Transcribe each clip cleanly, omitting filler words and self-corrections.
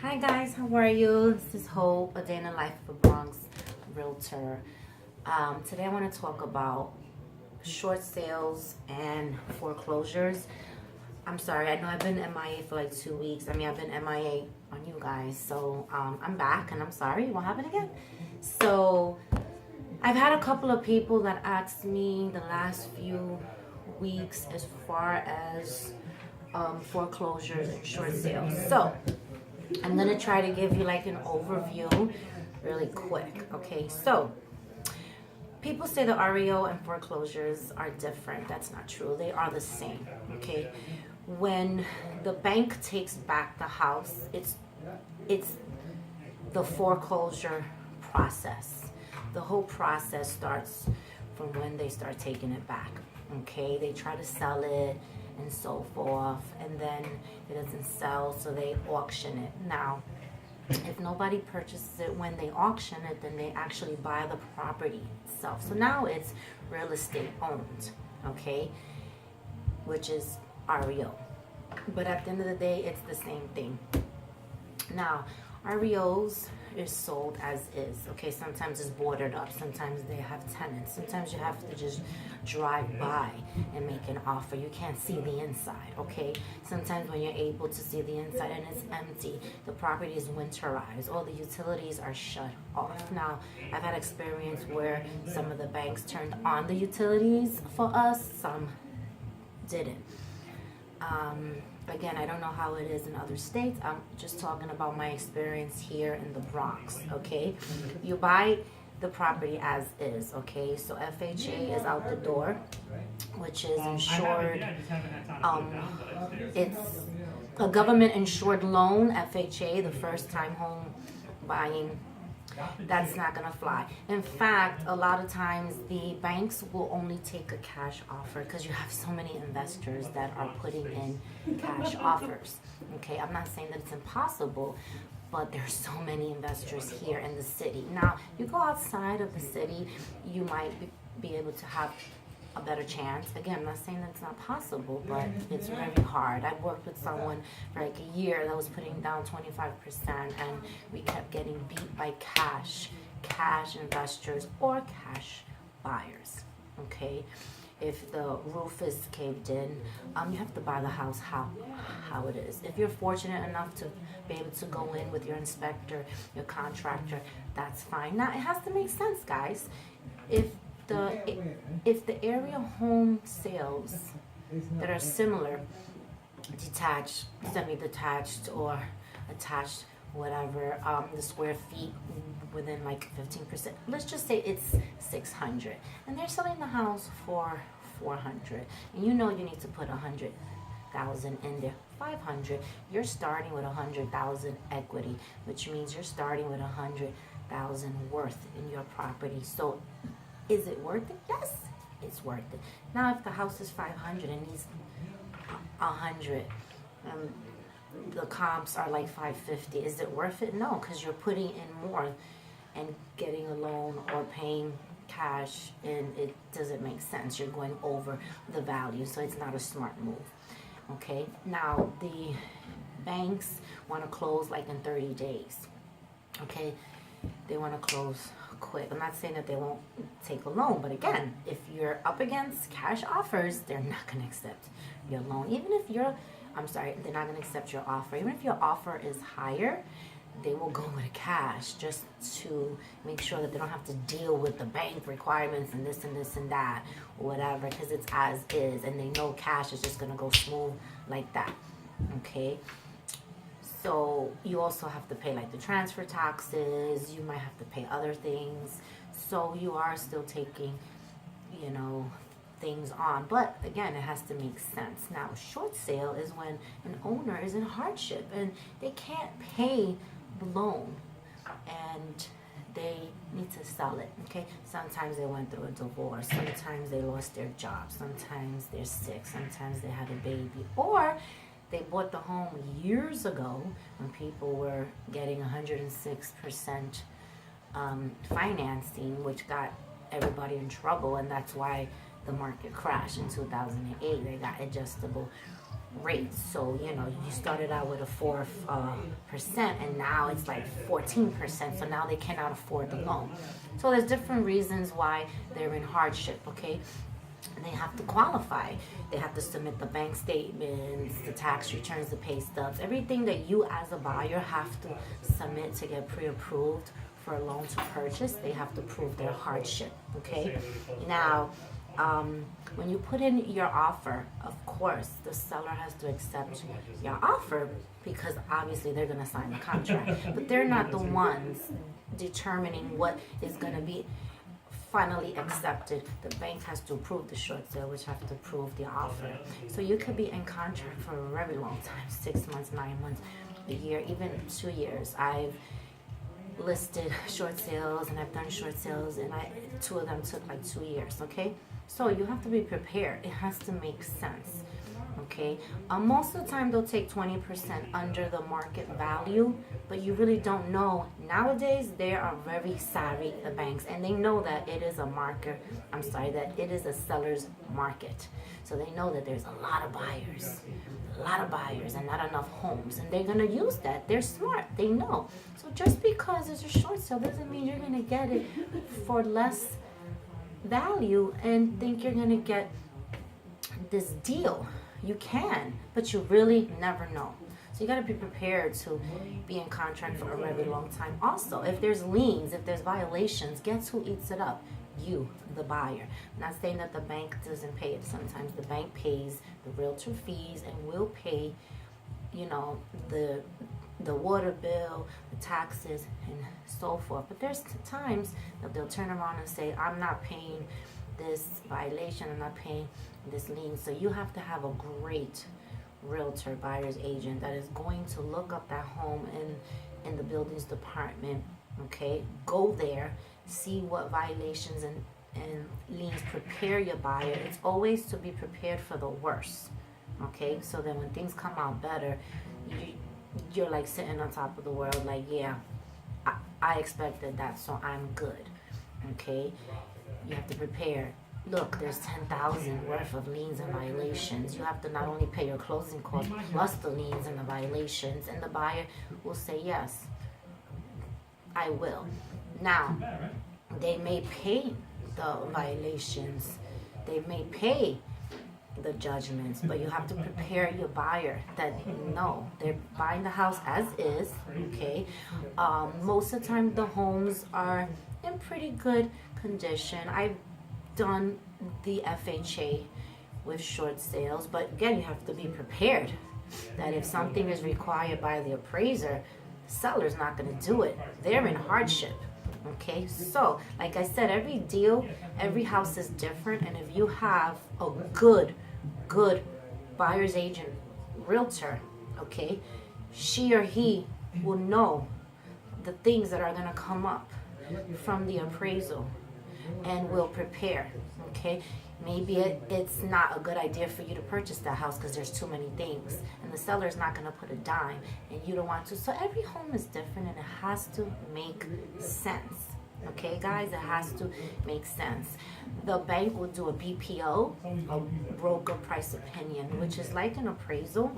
Hi guys, how are you? This is Hope, a day in the life of a Bronx realtor. Today I want to talk about short sales and foreclosures. I'm sorry, I know I've been MIA for like 2 weeks. I've been MIA on you guys. So I'm back and I'm sorry, it won't happen again. So I've had a couple of people that asked me the last few weeks as far as foreclosures and short sales. So I'm going to try to give you like an overview really quick. Okay, so people say the REO and foreclosures are different. That's not true. They are the same. Okay, when the bank takes back the house, it's the foreclosure process. The whole process starts from when they start taking it back. Okay, they try to sell it and so forth, and then it doesn't sell, so they auction it. Now, if nobody purchases it when they auction it, then they actually buy the property itself. So now it's real estate owned, okay, which is REO. But at the end of the day, it's the same thing. Now, REOs is sold as is. Okay, sometimes it's boarded up, sometimes they have tenants, sometimes you have to just drive by and make an offer. You can't see the inside. Okay, sometimes when you're able to see the inside and it's empty, the property is winterized, all the utilities are shut off. Now, I've had experience where some of the banks turned on the utilities for us, some didn't. Again, I don't know how it is in other states. I'm just talking about my experience here in the Bronx, okay? You buy the property as is, okay? So FHA is out the door, which is insured. It's a government insured loan, FHA, the first time home buying. That's not gonna fly. In fact, a lot of times the banks will only take a cash offer because you have so many investors that are putting in cash offers. Okay, I'm not saying that it's impossible, but there's so many investors here in the city. Now, you go outside of the city, you might be able to have a better chance. Again, I'm not saying that it's not possible, but it's very hard. I worked with someone for like a year that was putting down 25%, and we kept getting beat by cash investors or cash buyers. Okay, if the roof is caved in, you have to buy the house how it is. If you're fortunate enough to be able to go in with your inspector, your contractor, that's fine. Now, it has to make sense, guys. If the area home sales that are similar, detached, semi-detached, or attached, whatever, the square feet within like 15%, let's just say it's 600, and they're selling the house for 400, and you know you need to put 100,000 in there, 500, you're starting with 100,000 equity, which means you're starting with 100,000 worth in your property. So is it worth it? Yes, it's worth it. Now, if the house is 500 and needs 100, the comps are like 550. Is it worth it? No, because you're putting in more and getting a loan or paying cash, and it doesn't make sense. You're going over the value, so it's not a smart move. Okay. Now, the banks want to close like in 30 days. Okay, they want to close quick. I'm not saying that they won't take a loan, but again, if you're up against cash offers, they're not going to accept your loan. Even if they're not going to accept your offer. Even if your offer is higher, they will go with cash just to make sure that they don't have to deal with the bank requirements and this and this and that or whatever, because it's as is, and they know cash is just going to go smooth like that. Okay. So you also have to pay like the transfer taxes, you might have to pay other things. So you are still taking, things on. But again, it has to make sense. Now, short sale is when an owner is in hardship and they can't pay the loan and they need to sell it. Okay, sometimes they went through a divorce, sometimes they lost their job, sometimes they're sick, sometimes they had a baby, or they bought the home years ago when people were getting 106% financing, which got everybody in trouble, and that's why the market crashed in 2008. They got adjustable rates. So, you know, you started out with a 4% and now it's like 14%. So now they cannot afford the loan. So there's different reasons why they're in hardship, okay? They have to qualify. They have to submit the bank statements, the tax returns, the pay stubs, everything that you as a buyer have to submit to get pre-approved for a loan to purchase. They have to prove their hardship, okay? Now, when you put in your offer, of course, the seller has to accept your offer because obviously they're going to sign the contract. But they're not the ones determining what is going to be finally accepted. The bank has to approve the short sale, which have to approve the offer. So you could be in contract for a very long time, 6 months, 9 months, a year, even 2 years. I've listed short sales and I've done short sales, and 2 of them took like 2 years, okay? So you have to be prepared. It has to make sense, okay? Most of the time they'll take 20% under the market value, but you really don't know. Nowadays they are very savvy, the banks, and they know that it is that it is a seller's market. So they know that there's a lot of buyers and not enough homes, and they're gonna use that. They're smart, they know. So just because it's a short sale doesn't mean you're gonna get it for less value and think you're gonna get this deal. You can, but you really never know. So you got to be prepared to be in contract for a very long time. Also, if there's liens, if there's violations, guess who eats it up? You, the buyer. I'm not saying that the bank doesn't pay it. Sometimes the bank pays the realtor fees and will pay, you know, the water bill, the taxes, and so forth. But there's times that they'll turn around and say, I'm not paying this violation, I'm not paying this lien. So you have to have a great realtor, buyer's agent that is going to look up that home in the buildings department, okay? Go there, see what violations and liens, prepare your buyer. It's always to be prepared for the worst, okay? So then when things come out better, you're like sitting on top of the world, like, yeah, I expected that, so I'm good, okay? You have to prepare. Look, there's 10,000 worth of liens and violations. You have to not only pay your closing costs plus the liens and the violations, and the buyer will say, yes, I will. Now, they may pay the violations, they may pay the judgments, but you have to prepare your buyer that no, they're buying the house as is, okay? Most of the time the homes are in pretty good condition. I've done the FHA with short sales, but again, you have to be prepared that if something is required by the appraiser, the seller's not going to do it. They're in hardship, okay? So like I said, every deal, every house is different, and if you have a good buyer's agent realtor, okay, she or he will know the things that are going to come up from the appraisal and will prepare, okay? Maybe it's not a good idea for you to purchase that house because there's too many things, and the seller's not going to put a dime, and you don't want to. So every home is different, and it has to make sense, okay, guys? It has to make sense. The bank will do a BPO, a broker price opinion, which is like an appraisal.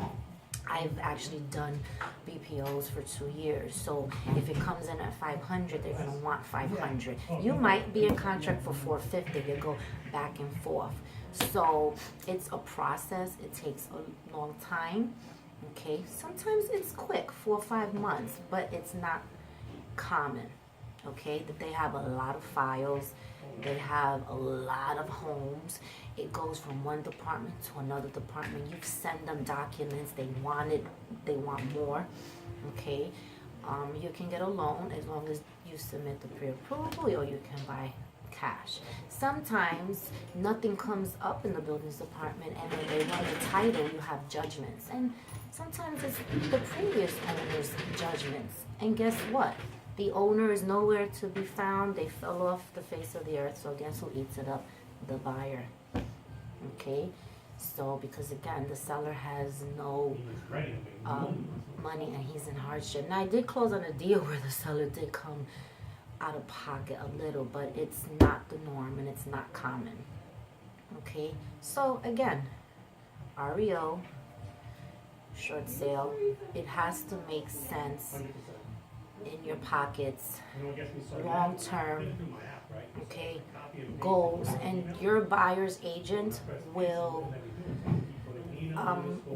I've actually done BPOs for 2 years. So if it comes in at 500, they're going to want 500. You might be in contract for 450. You go back and forth. So it's a process. It takes a long time. Okay. Sometimes it's quick, 4 or 5 months, but it's not common. Okay. That they have a lot of files. They have a lot of homes. It goes from one department to another department. You send them documents. They want it. They want more. Okay. You can get a loan as long as you submit the pre-approval, or you can buy cash. Sometimes nothing comes up in the buildings department, and when they run the title, you have judgments. And sometimes it's the previous owner's judgments. And guess what? The owner is nowhere to be found. They fell off the face of the earth. So guess who eats it up? The buyer. Okay? So, because again, the seller has no money and he's in hardship. Now, I did close on a deal where the seller did come out of pocket a little, but it's not the norm and it's not common. Okay? So, again, REO, short sale. It has to make sense in your pockets, long term, okay, goals, and your buyer's agent will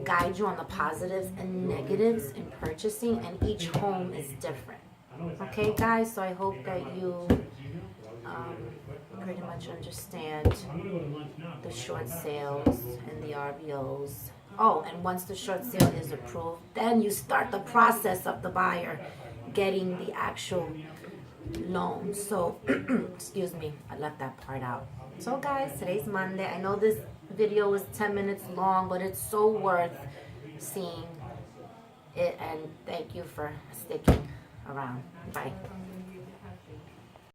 guide you on the positives and negatives in purchasing, and each home is different. Okay, guys, so I hope that you pretty much understand the short sales and the REOs. Oh, and once the short sale is approved, then you start the process of the buyer getting the actual loan. So, excuse me, I left that part out. So guys, today's Monday. I know this video was 10 minutes long, but it's so worth seeing it, and thank you for sticking around. Bye.